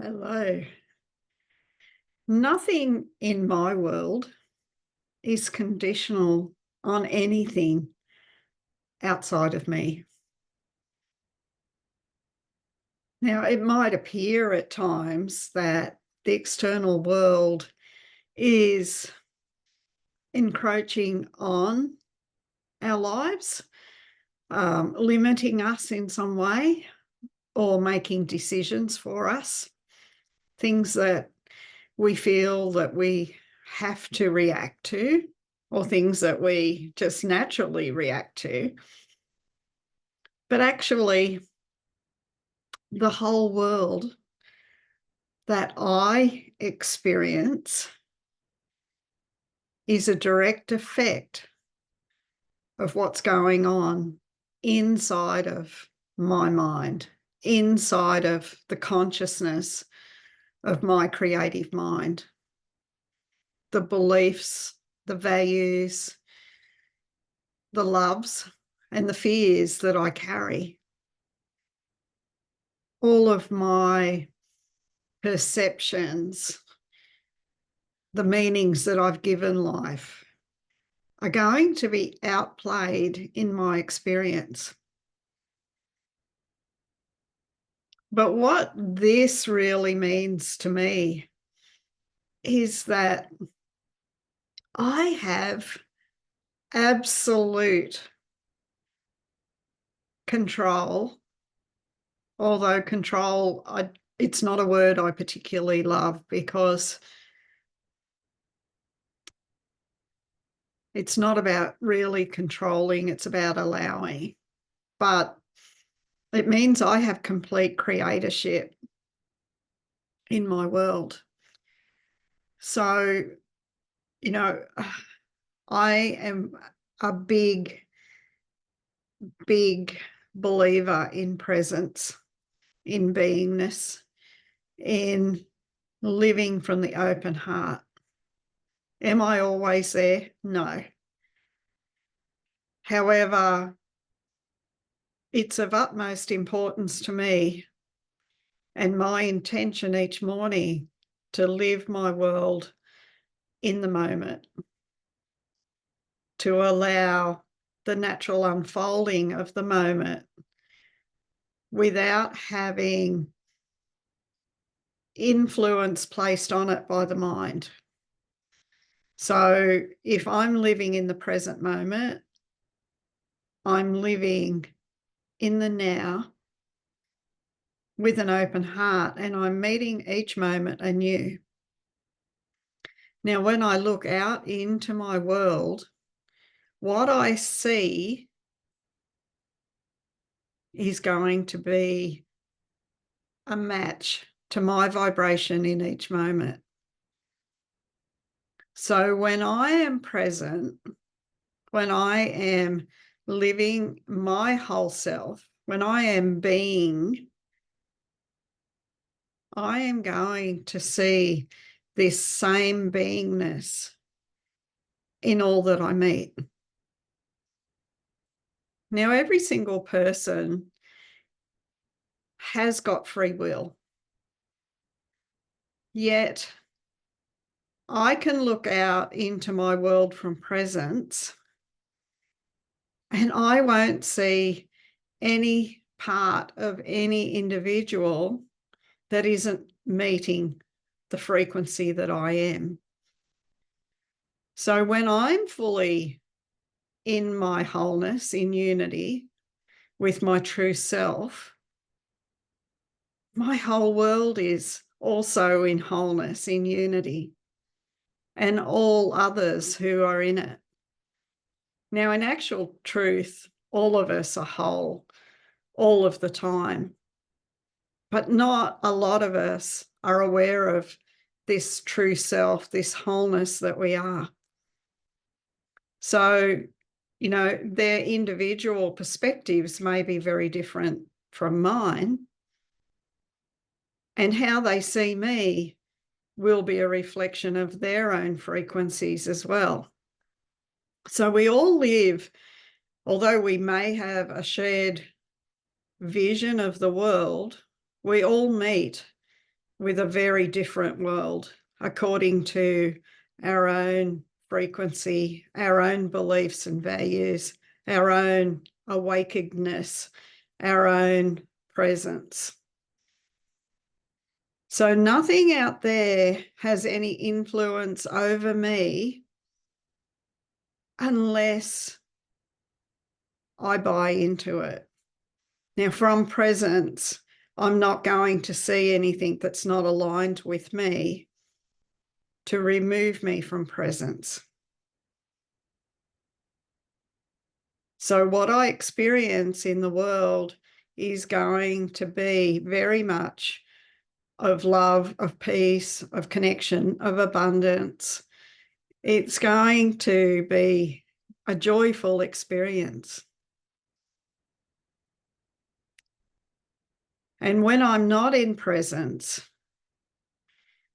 Hello. Nothing in my world is conditional on anything outside of me. Now, it might appear at times that the external world is encroaching on our lives, limiting us in some way, or making decisions for us, things that we feel that we have to react to, or things that we just naturally react to. But actually, the whole world that I experience is a direct effect of what's going on inside of my mind, inside of the consciousness of my creative mind. The beliefs, the values, the loves, and the fears that I carry. All of my perceptions, the meanings that I've given life, are going to be outplayed in my experience. But what this really means to me is that I have absolute control, although control, it's not a word I particularly love because it's not about really controlling, it's about allowing. But it means I have complete creatorship in my world. So, I am a big, big believer in presence, in beingness, in living from the open heart. Am I always there? No. However, it's of utmost importance to me and my intention each morning to live my world in the moment, to allow the natural unfolding of the moment without having influence placed on it by the mind. So if I'm living in the present moment, I'm living in the now with an open heart, and I'm meeting each moment anew. Now, when I look out into my world, what I see is going to be a match to my vibration in each moment. So when I am present, when I am living my whole self, when I am being, I am going to see this same beingness in all that I meet. Now, every single person has got free will, yet I can look out into my world from presence and I won't see any part of any individual that isn't meeting the frequency that I am. So when I'm fully in my wholeness, in unity with my true self, my whole world is also in wholeness, in unity, and all others who are in it. Now, in actual truth, all of us are whole all of the time, but not a lot of us are aware of this true self, this wholeness that we are. So, their individual perspectives may be very different from mine, and how they see me will be a reflection of their own frequencies as well. So we all live, although we may have a shared vision of the world, we all meet with a very different world according to our own frequency, our own beliefs and values, our own awakenedness, our own presence. So nothing out there has any influence over me unless I buy into it. Now, from presence, I'm not going to see anything that's not aligned with me to remove me from presence. So what I experience in the world is going to be very much of love, of peace, of connection, of abundance. It's going to be a joyful experience. And when I'm not in presence,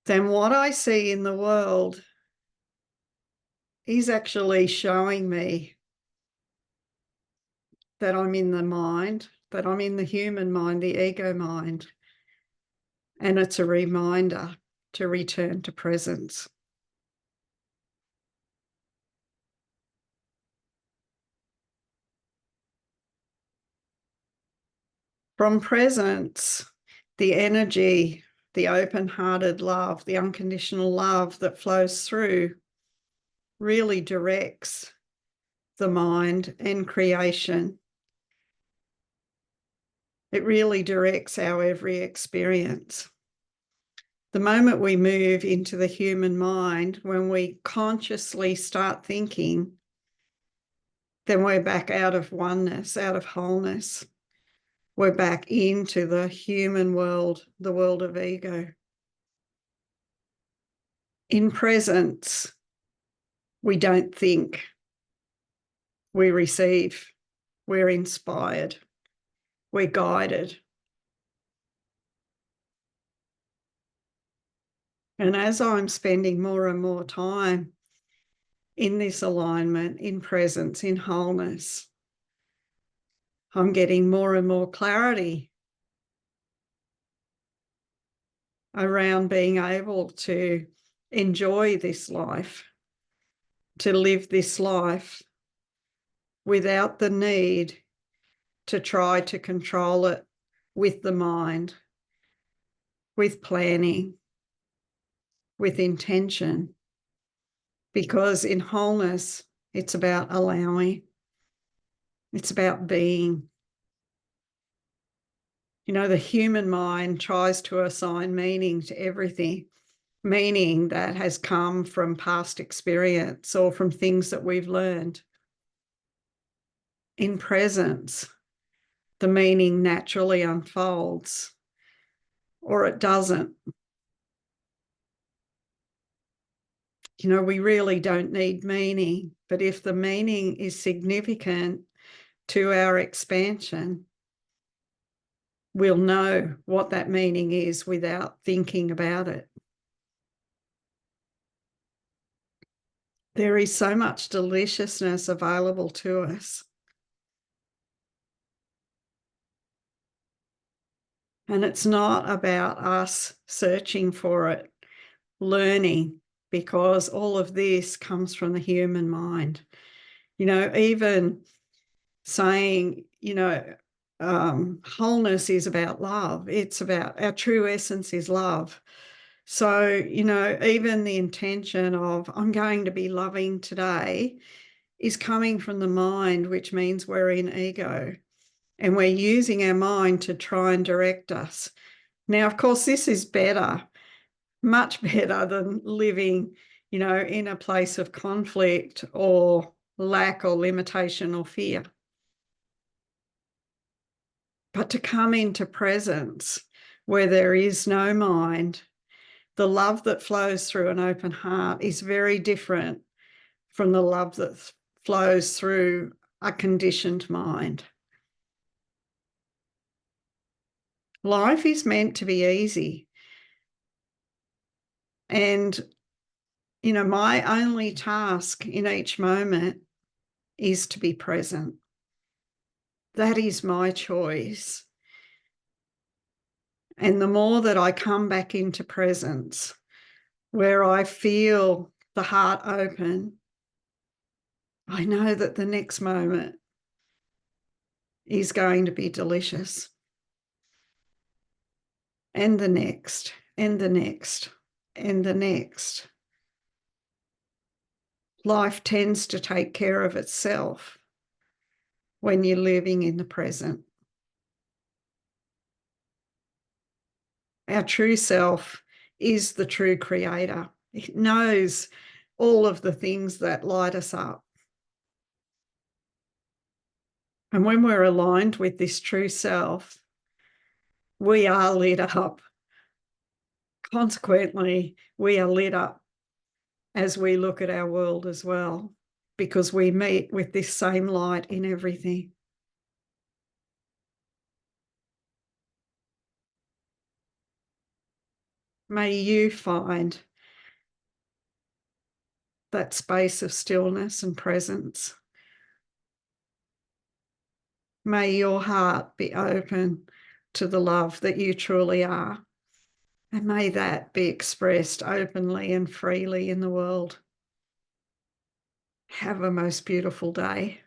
then what I see in the world is actually showing me that I'm in the mind, that I'm in the human mind, the ego mind. And it's a reminder to return to presence. From presence, the energy, the open-hearted love, the unconditional love that flows through really directs the mind and creation. It really directs our every experience. The moment we move into the human mind, when we consciously start thinking, then we're back out of oneness, out of wholeness. We're back into the human world, the world of ego. In presence, we don't think, we receive, we're inspired, we're guided. And as I'm spending more and more time in this alignment, in presence, in wholeness, I'm getting more and more clarity around being able to enjoy this life, to live this life without the need to try to control it with the mind, with planning, with intention. Because in wholeness, it's about allowing, it's about being. You know, the human mind tries to assign meaning to everything, meaning that has come from past experience or from things that we've learned. In presence, the meaning naturally unfolds, or it doesn't. You know, we really don't need meaning, but if the meaning is significant to our expansion, we'll know what that meaning is without thinking about it. There is so much deliciousness available to us. And it's not about us searching for it, learning, because all of this comes from the human mind. You know, even saying, wholeness is about love. It's about our true essence is love. So, even the intention of I'm going to be loving today is coming from the mind, which means we're in ego and we're using our mind to try and direct us. Now, of course, this is better, much better than living, in a place of conflict or lack or limitation or fear. But to come into presence where there is no mind, the love that flows through an open heart is very different from the love that flows through a conditioned mind. Life is meant to be easy. And, my only task in each moment is to be present. That is my choice. And the more that I come back into presence, where I feel the heart open, I know that the next moment is going to be delicious. And the next, and the next, and the next. Life tends to take care of itself when you're living in the present. Our true self is the true creator. It knows all of the things that light us up. And when we're aligned with this true self, we are lit up. Consequently, we are lit up as we look at our world as well, because we meet with this same light in everything. May you find that space of stillness and presence. May your heart be open to the love that you truly are. And may that be expressed openly and freely in the world. Have a most beautiful day.